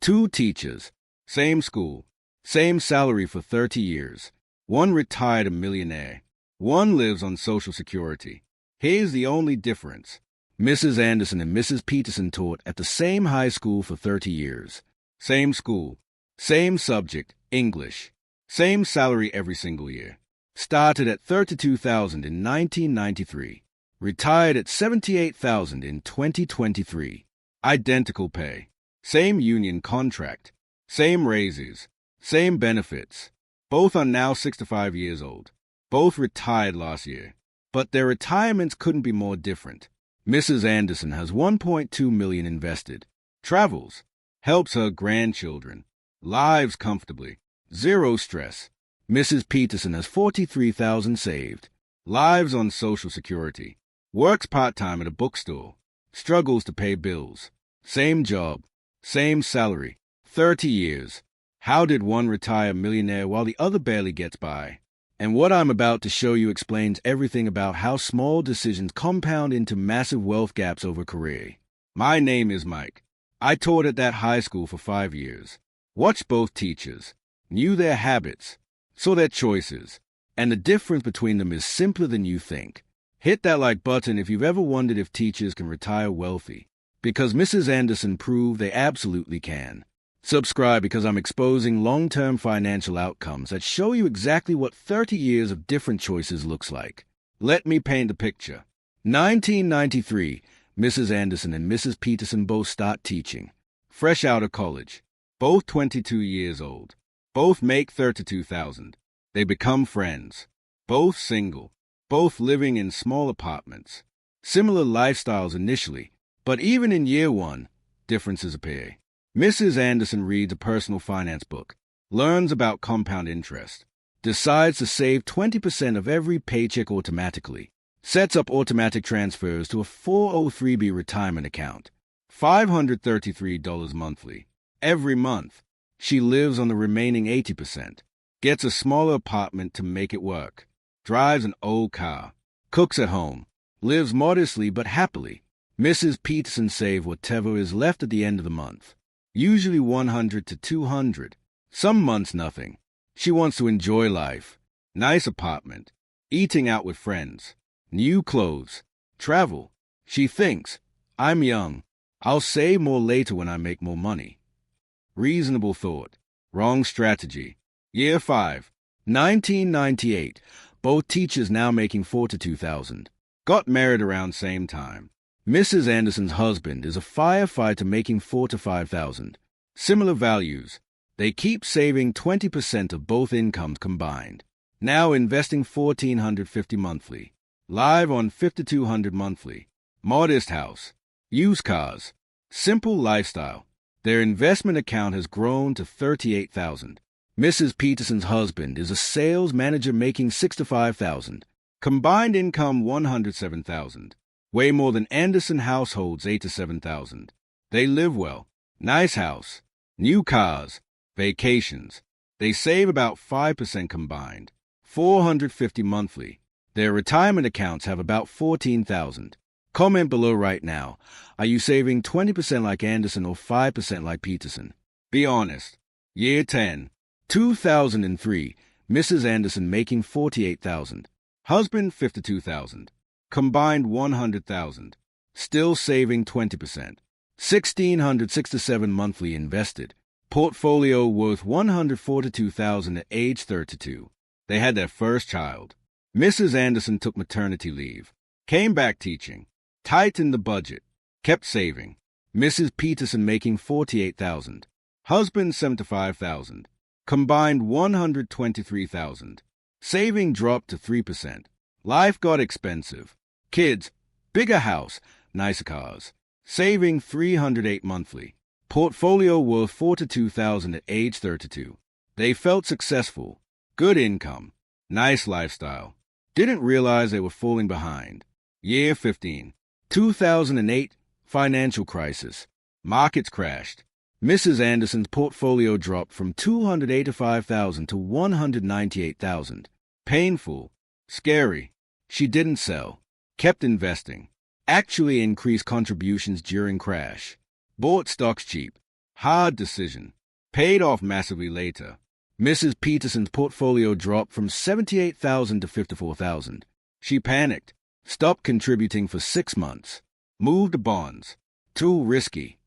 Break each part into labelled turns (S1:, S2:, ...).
S1: Two teachers, same school, same salary for 30 years. One retired a millionaire. One lives on Social Security. Here's the only difference. Mrs. Anderson and Mrs. Peterson taught at the same high school for 30 years. Same school, same subject, English. Same salary every single year. Started at $32,000 in 1993. Retired at $78,000 in 2023. Identical pay. Same union contract. Same raises. Same benefits. Both are now 65 years old. Both retired last year. But their retirements couldn't be more different. Mrs. Anderson has $1.2 million invested. Travels. Helps her grandchildren. Lives comfortably. Zero stress. Mrs. Peterson has $43,000 saved. Lives on Social Security. Works part-time at a bookstore. Struggles to pay bills. Same job. Same salary. 30 years. How did one retire a millionaire while the other barely gets by? And what I'm about to show you explains everything about how small decisions compound into massive wealth gaps over career. My name is Mike. I taught at that high school for 5 years. Watched both teachers. Knew their habits. Saw their choices. And the difference between them is simpler than you think. Hit that like button if you've ever wondered if teachers can retire wealthy. Because Mrs. Anderson proved they absolutely can. Subscribe because I'm exposing long-term financial outcomes that show you exactly what 30 years of different choices looks like. Let me paint the picture. 1993, Mrs. Anderson and Mrs. Peterson both start teaching. Fresh out of college. Both 22 years old. Both make $32,000. They become friends. Both single. Both living in small apartments. Similar lifestyles initially, but even in year one, differences appear. Mrs. Anderson reads a personal finance book, learns about compound interest, decides to save 20% of every paycheck automatically, sets up automatic transfers to a 403b retirement account, $533 monthly. Every month, she lives on the remaining 80%, gets a smaller apartment to make it work, drives an old car, cooks at home, lives modestly but happily. Mrs. Peterson saves whatever is left at the end of the month. Usually $100 to $200. Some months nothing. She wants to enjoy life. Nice apartment. Eating out with friends. New clothes. Travel. She thinks, I'm young. I'll save more later when I make more money. Reasonable thought. Wrong strategy. Year 5. 1998. Both teachers now making $42,000. Got married around same time. Mrs. Anderson's husband is a firefighter making $4,000 to $5,000. Similar values. They keep saving 20% of both incomes combined. Now investing $1,450 monthly. Live on $5,200 monthly. Modest house. Used cars. Simple lifestyle. Their investment account has grown to $38,000. Mrs. Peterson's husband is a sales manager making $65,000. Combined income $107,000. Way more than Anderson households $8,000 to $7,000. They live well. Nice house. New cars. Vacations. They save about 5% combined. $450 monthly. Their retirement accounts have about $14,000. Comment below right now. Are you saving 20% like Anderson or 5% like Peterson? Be honest. Year 10. 2003. Mrs. Anderson making $48,000. Husband $52,000. Combined $100,000. Still saving 20%. $1,667 monthly invested. Portfolio worth $142,000 at age 32. They had their first child. Mrs. Anderson took maternity leave. Came back teaching. Tightened the budget. Kept saving. Mrs. Peterson making $48,000. Husband $75,000. Combined $123,000. Saving dropped to 3%. Life got expensive. Kids, bigger house, nicer cars. Saving $308 monthly. Portfolio worth $42,000 at age 32. They felt successful. Good income. Nice lifestyle. Didn't realize they were falling behind. Year 15. 2008. Financial crisis. Markets crashed. Mrs. Anderson's portfolio dropped from $285,000 to $198,000. Painful. Scary. She didn't sell. Kept investing. Actually increased contributions during crash. Bought stocks cheap. Hard decision. Paid off massively later. Mrs. Peterson's portfolio dropped from $78,000 to $54,000. She panicked, stopped contributing for 6 months, moved to bonds. Too risky.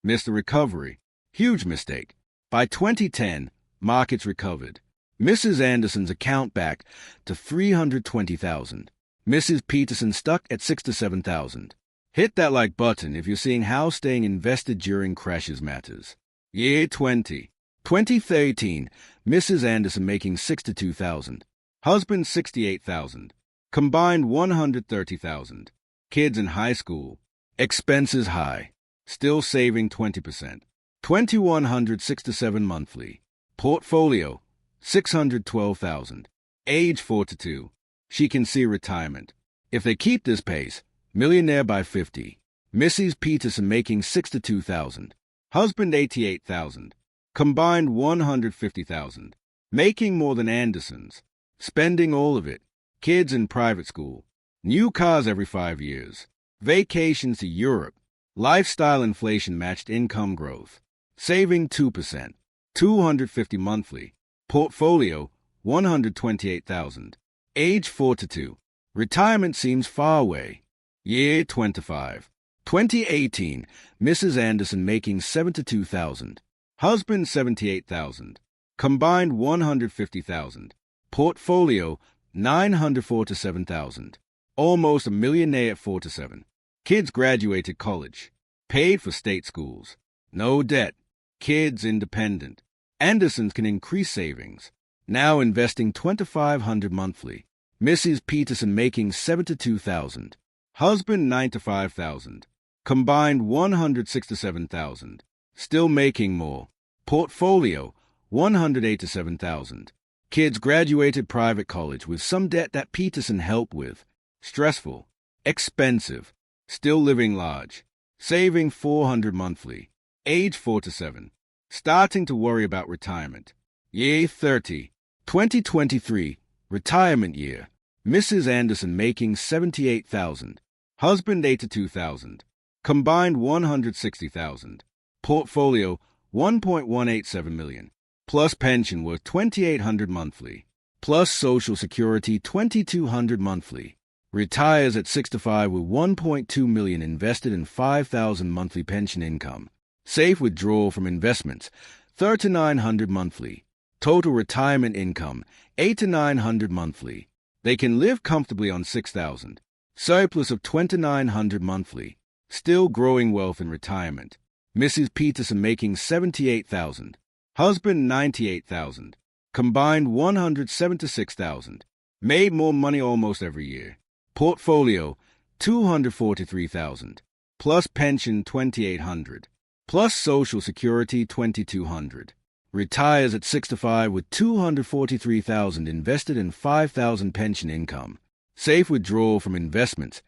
S1: Missed the recovery. Huge mistake. By 2010, markets recovered. Mrs. Anderson's account back to $320,000. Mrs. Peterson stuck at $6,000 to $7,000. Hit that like button if you're seeing how staying invested during crashes matters. Year 2013, Mrs. Anderson making $62,000. Husband $68,000. Combined $130,000. Kids in high school. Expenses high. Still saving 20%. $2,167 monthly. Portfolio $612,000. Age 42. She can see retirement. If they keep this pace, millionaire by 50. Mrs. Peterson making $62,000. Husband $88,000. Combined $150,000. Making more than Anderson's. Spending all of it. Kids in private school. New cars every 5 years. Vacations to Europe. Lifestyle inflation matched income growth. Saving 2%. $250 monthly. Portfolio $128,000. Age 42. Retirement seems far away. Year 2018. Mrs. Anderson making $72,000. Husband $78,000. Combined $150,000. Portfolio $947,000. Almost a millionaire at 47. Kids graduated college. Paid for state schools. No debt. Kids independent. Andersons can increase savings. Now investing $2,500 monthly. Mrs. Peterson making $72,000. Husband $95,000. Combined $167,000. Still making more. Portfolio $187,000. Kids graduated private college with some debt that Peterson helped with. Stressful. Expensive. Still living large. Saving $400 monthly. Age 47. Starting to worry about retirement. Year 2023. Retirement year. Mrs. Anderson making $78,000. Husband $82,000. Combined $160,000. Portfolio $1.187 million. Plus pension worth $2,800 monthly. Plus Social Security $2,200 monthly. Retires at 65 with $1.2 million invested in $5,000 monthly pension income. Safe withdrawal from investments $3,900 monthly. Total retirement income $800 to $900 monthly. They can live comfortably on $6,000. Surplus of $2,900 monthly. Still growing wealth in retirement. Mrs. Peterson making $78,000. Husband $98,000. Combined $176,000. Made more money almost every year. Portfolio $243,000. Plus pension $2,800. Plus Social Security $2,200. Retires at 65 with $243,000 invested in $5,000 pension income. Safe withdrawal from investments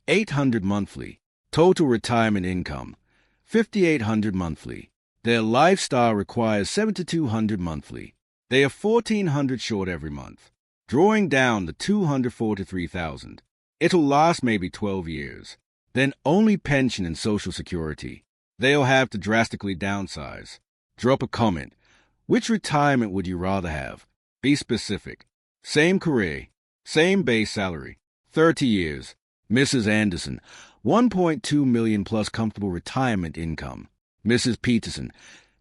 S1: $800 monthly. Total retirement income $5,800 monthly. Their lifestyle requires $7,200 monthly. They are $1,400 short every month. Drawing down the $243,000. It'll last maybe 12 years. Then only pension and Social Security. They'll have to drastically downsize. Drop a comment. Which retirement would you rather have? Be specific. Same career. Same base salary. 30 years. Mrs. Anderson, $1.2 million plus comfortable retirement income. Mrs. Peterson,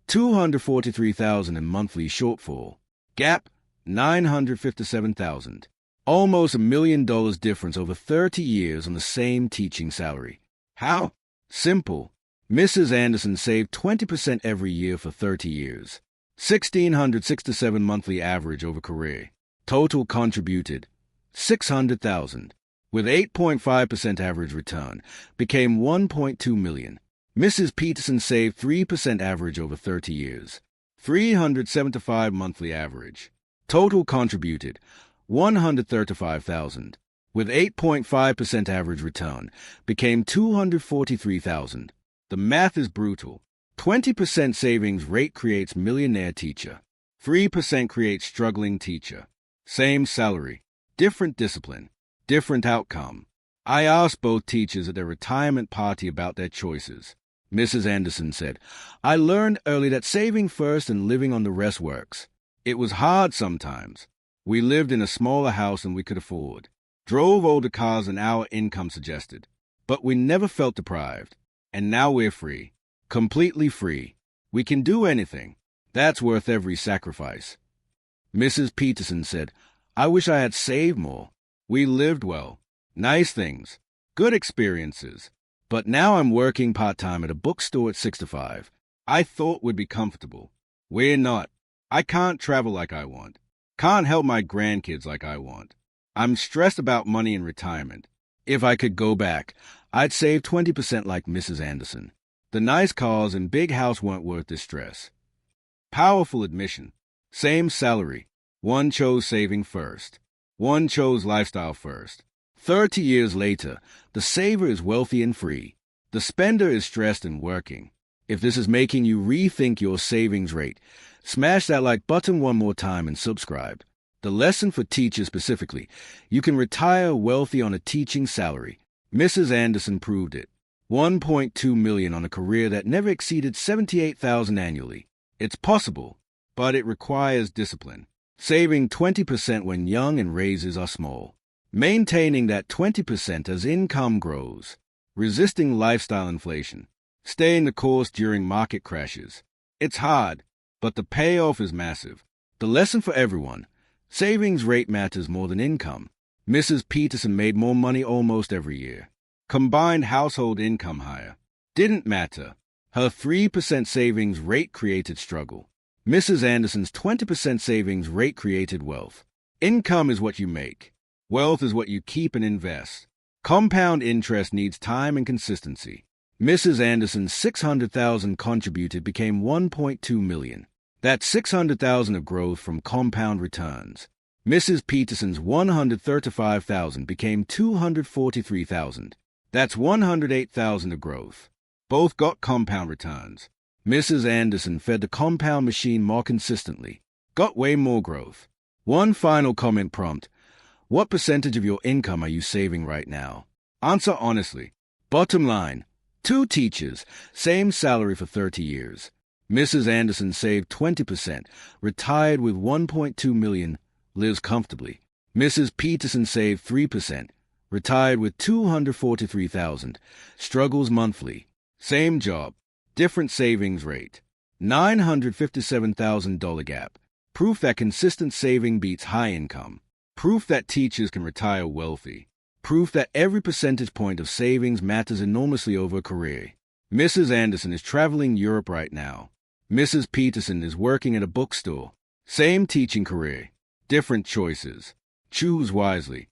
S1: $243,000 in monthly shortfall. Gap, $957,000. Almost $1 million difference over 30 years on the same teaching salary. How? Simple. Mrs. Anderson saved 20% every year for 30 years. $1,667 monthly average over career. Total contributed $600,000. With 8.5% average return, became $1.2 million. Mrs. Peterson saved 3% average over 30 years. $375 monthly average. Total contributed $135,000. With 8.5% average return, became $243,000. The math is brutal. 20% savings rate creates millionaire teacher. 3% creates struggling teacher. Same salary. Different discipline. Different outcome. I asked both teachers at their retirement party about their choices. Mrs. Anderson said. I learned early that saving first and living on the rest works. It was hard sometimes. We lived in a smaller house than we could afford, drove older cars than our income suggested, but we never felt deprived. And now we're free, completely free. We can do anything. That's worth every sacrifice. Mrs. Peterson said, I wish I had saved more. We lived well. Nice things. Good experiences. But now I'm working part-time at a bookstore at 65. I thought we'd be comfortable. We're not. I can't travel like I want. Can't help my grandkids like I want. I'm stressed about money in retirement. If I could go back, I'd save 20% like Mrs. Anderson. The nice cars and big house weren't worth the stress. Powerful admission. Same salary. One chose saving first. One chose lifestyle first. 30 years later, the saver is wealthy and free. The spender is stressed and working. If this is making you rethink your savings rate, smash that like button one more time and subscribe. The lesson for teachers specifically: you can retire wealthy on a teaching salary. Mrs. Anderson proved it. $1.2 million on a career that never exceeded $78,000 annually. It's possible, but it requires discipline. Saving 20% when young and raises are small. Maintaining that 20% as income grows. Resisting lifestyle inflation. Staying the course during market crashes. It's hard, but the payoff is massive. The lesson for everyone: savings rate matters more than income. Mrs. Peterson made more money almost every year. Combined household income higher. Didn't matter. Her 3% savings rate created struggle. Mrs. Anderson's 20% savings rate created wealth. Income is what you make. Wealth is what you keep and invest. Compound interest needs time and consistency. Mrs. Anderson's $600,000 contributed became $1.2 million. That's $600,000 of growth from compound returns. Mrs. Peterson's $135,000 became $243,000. That's $108,000 of growth. Both got compound returns. Mrs. Anderson fed the compound machine more consistently. Got way more growth. One final comment prompt: what percentage of your income are you saving right now? Answer honestly. Bottom line: 2 teachers, same salary for 30 years. Mrs. Anderson saved 20%, retired with $1.2 million, lives comfortably. Mrs. Peterson saved 3%, retired with $243,000, struggles monthly. Same job, different savings rate. $957,000 gap. Proof that consistent saving beats high income. Proof that teachers can retire wealthy. Proof that every percentage point of savings matters enormously over a career. Mrs. Anderson is traveling Europe right now. Mrs. Peterson is working at a bookstore. Same teaching career. Different choices. Choose wisely.